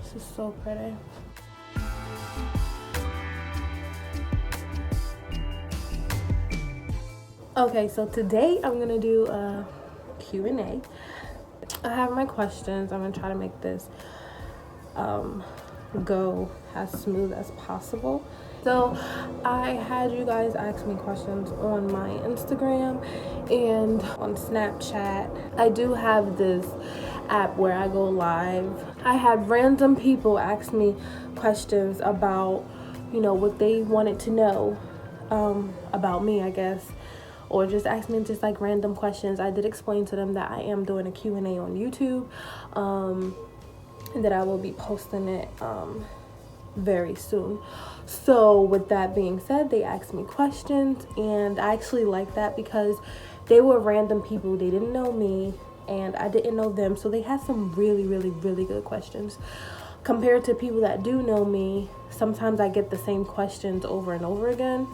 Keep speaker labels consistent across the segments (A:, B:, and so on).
A: This is so pretty. Okay, so today I'm gonna do a Q&A. I have my questions. I'm gonna try to make this go as smooth as possible. So I had you guys ask me questions on my Instagram and on Snapchat. I do have this app where I go live. I had random people ask me questions about, you know, what they wanted to know about me, I guess, or just ask me just like random questions. I did explain to them that I am doing a Q&A on YouTube, and that I will be posting it very soon. So with that being said, they asked me questions, and I actually like that because they were random people. They didn't know me and I didn't know them, so they had some really good questions. Compared to people that do know me, sometimes I get the same questions over and over again,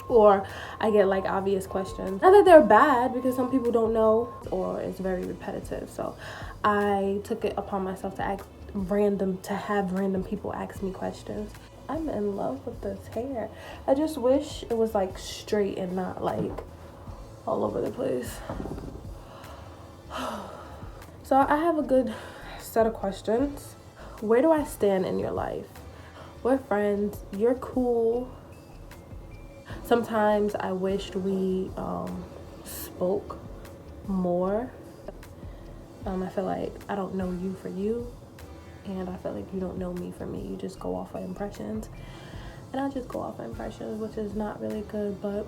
A: or I get like obvious questions. Not that they're bad, because some people don't know, or it's very repetitive. So I took it upon myself to have random people ask me questions. I'm in love with this hair. I just wish it was like straight and not like all over the place. So I have a good set of questions. Where do I stand in your life? We're friends. You're cool. Sometimes I wished we spoke more. I feel like I don't know you for you, and I feel like you don't know me for me. You just go off of impressions, and I just go off of impressions, which is not really good, but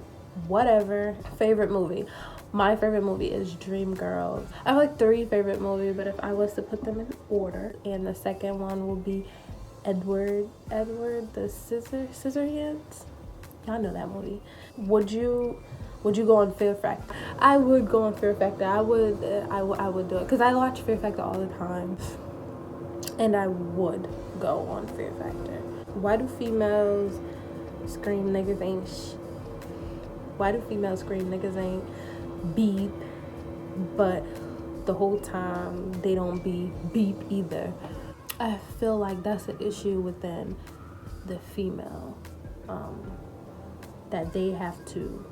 A: whatever. Favorite movie. My favorite movie is Dreamgirls. I have like 3 favorite movies, but if I was to put them in order, and the second one will be Edward the Scissorhands. Y'all know that movie. Would you go on Fear Factor? I would go on Fear Factor. I would do it because I watch Fear Factor all the time, and I would go on Fear Factor. Why do females scream niggas ain't Why do females scream niggas ain't beep, but the whole time they don't be beep either? I feel like that's an issue within the female, that they have to,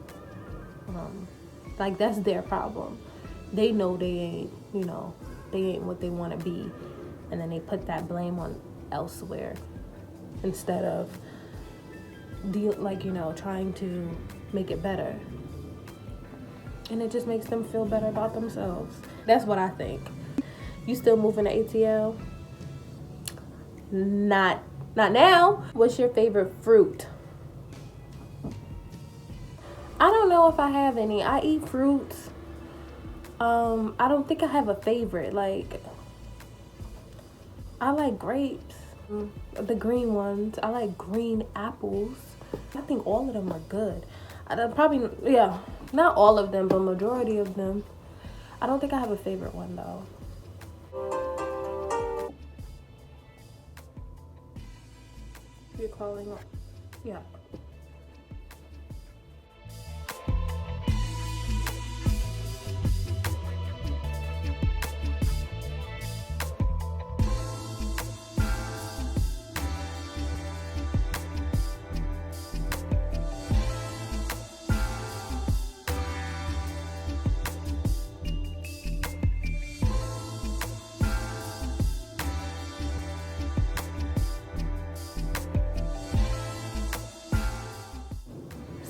A: like, that's their problem. They know they ain't, they ain't what they want to be, and then they put that blame on elsewhere instead of trying to make it better. And it just makes them feel better about themselves. That's what I think. You still moving to ATL? Not now. What's your favorite fruit? I don't know if I have any. I eat fruits. I don't think I have a favorite. Like, I like grapes, the green ones. I like green apples. I think all of them are good. Not all of them, but majority of them. I don't think I have a favorite one though. You're calling up? Yeah.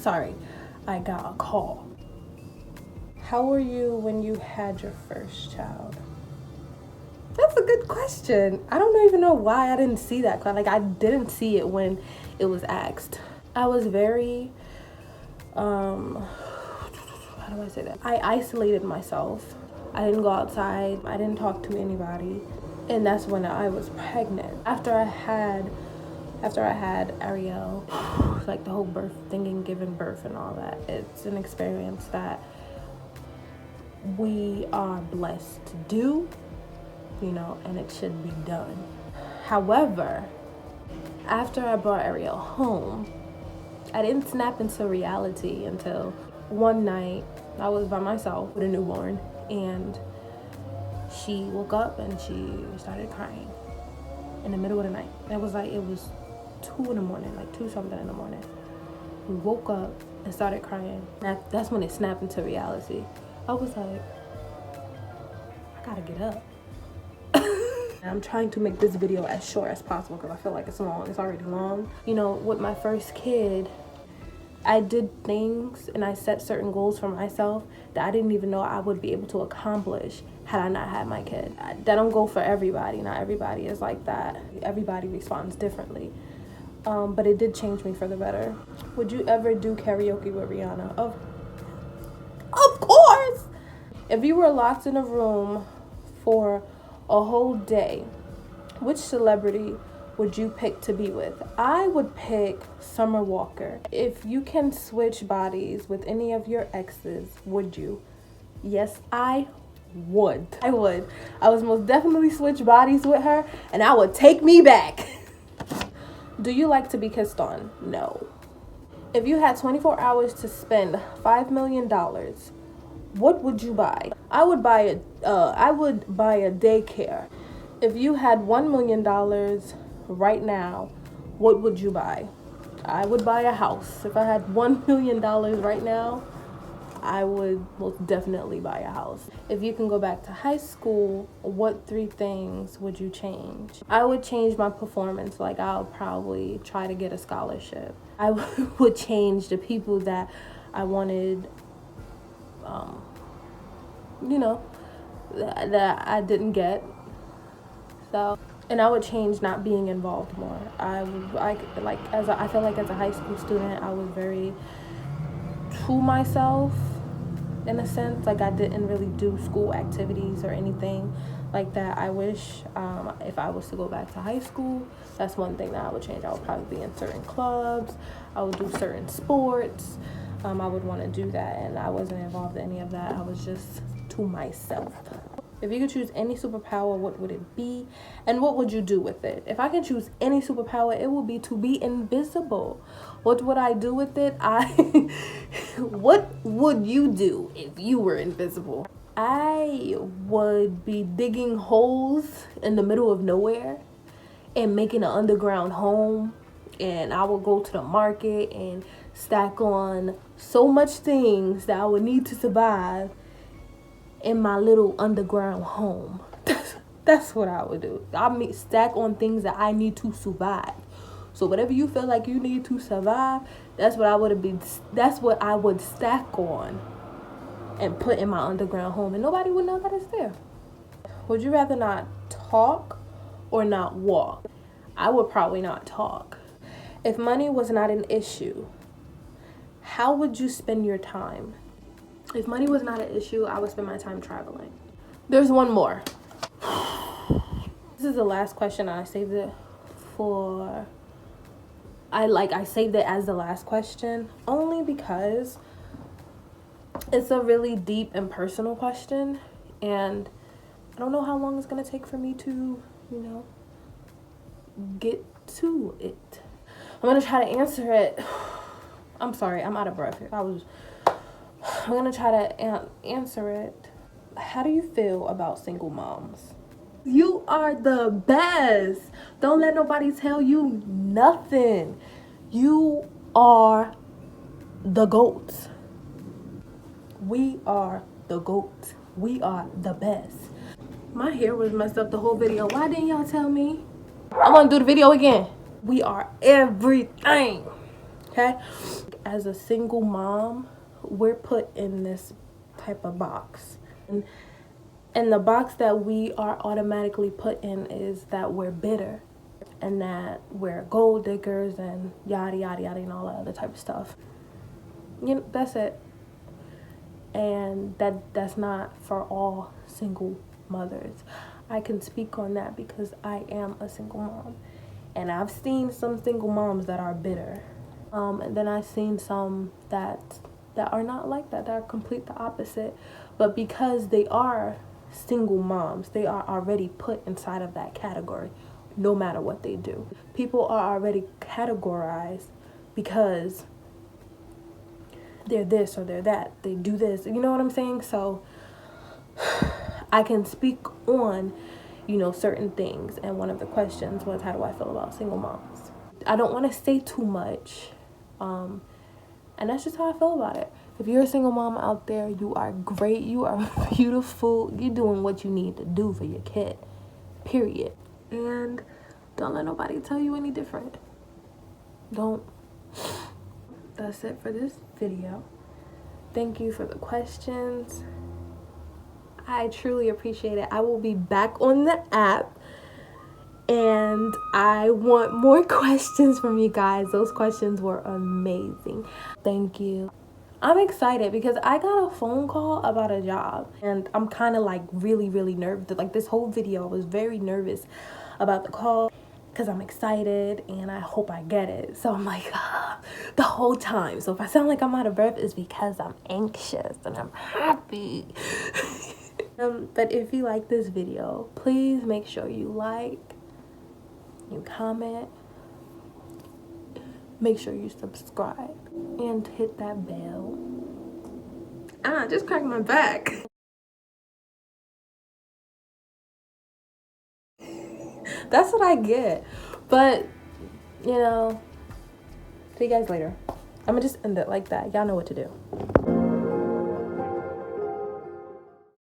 A: Sorry, I got a call. How were you when you had your first child? That's a good question. I don't even know why I didn't see that. Like, I didn't see it when it was asked. I was very, how do I say that? I isolated myself. I didn't go outside. I didn't talk to anybody. And that's when I was pregnant. After I had Ariel, like the whole birth thing and giving birth and all that, it's an experience that we are blessed to do, and it should be done. However, after I brought Ariel home, I didn't snap into reality until one night. I was by myself with a newborn, and she woke up and she started crying. in the middle of the night. It was 2 in the morning, like 2 something in the morning. We woke up and started crying. That's when it snapped into reality. I was like, I gotta get up. I'm trying to make this video as short as possible because I feel like it's long. It's already long. You know, with my first kid, I did things and I set certain goals for myself that I didn't even know I would be able to accomplish had I not had my kid. That don't go for everybody. Not everybody is like that. Everybody responds differently. But it did change me for the better. Would you ever do karaoke with Rihanna? Of course! If you were locked in a room for a whole day, which celebrity would you pick to be with? I would pick Summer Walker. If you can switch bodies with any of your exes, would you? Yes, I would. I would. I would most definitely switch bodies with her, and I would take me back. Do you like to be kissed on? No. If you had 24 hours to spend $5 million, what would you buy? I would buy a daycare. If you had $1 million right now, what would you buy? I would buy a house. If I had $1 million right now, I would most definitely buy a house. If you can go back to high school, what 3 things would you change? I would change my performance. Like, I'll probably try to get a scholarship. I would change the people that I wanted, that I didn't get. So, and I would change not being involved more. I feel like as a high school student, I was very to myself in a sense. Like, I didn't really do school activities or anything like that. I wish if I was to go back to high school, that's one thing that I would change. I would probably be in certain clubs. I would do certain sports. I would want to do that, and I wasn't involved in any of that. I was just to myself. If you could choose any superpower, what would it be? And what would you do with it? If I can choose any superpower, it would be to be invisible. What would I do with it? What would you do if you were invisible? I would be digging holes in the middle of nowhere and making an underground home. And I would go to the market and stack on so much things that I would need to survive in my little underground home. That's what I would do. Stack on things that I need to survive. So whatever you feel like you need to survive, that's what I would stack on and put in my underground home, and nobody would know that it's there. Would you rather not talk or not walk? I would probably not talk. If money was not an issue, how would you spend your time? If money was not an issue, I would spend my time traveling. There's one more. This is the last question. I saved it for... I saved it as the last question only because it's a really deep and personal question, and I don't know how long it's gonna take for me to, get to it. I'm gonna try to answer it. I'm sorry, I'm out of breath here. I'm gonna try to answer it. How do you feel about single moms? You are the best. Don't let nobody tell you nothing. You are the GOAT. We are the GOAT. We are the best. My hair was messed up the whole video. Why didn't y'all tell me? I want to do the video again. We are everything. Okay? As a single mom, we're put in this type of box. And the box that we are automatically put in is that we're bitter and that we're gold diggers and yada, yada, yada, and all that other type of stuff. That's it. And that's not for all single mothers. I can speak on that because I am a single mom. And I've seen some single moms that are bitter. And then I've seen some that are not like that are complete the opposite. But because they are single moms, they are already put inside of that category no matter what they do. People are already categorized because they're this or they're that. They do this. You know what I'm saying? So I can speak on you know, certain things. And one of the questions was, how do I feel about single moms? I don't want to say too much. And that's just how I feel about it. If you're a single mom out there, you are great. You are beautiful. You're doing what you need to do for your kid. Period. And don't let nobody tell you any different. Don't. That's it for this video. Thank you for the questions. I truly appreciate it. I will be back on the app. And I want more questions from you guys. Those questions were amazing. Thank you. I'm excited because I got a phone call about a job. And I'm kind of like really nervous. Like this whole video, I was very nervous about the call because I'm excited and I hope I get it. So I'm like, the whole time. So if I sound like I'm out of breath, it's because I'm anxious and I'm happy. But if you like this video, please make sure you like, you comment, make sure you subscribe, and hit that bell. I just cracked my back. That's what I get. But, you know, see you guys later. I'm gonna just end it like that. Y'all know what to do.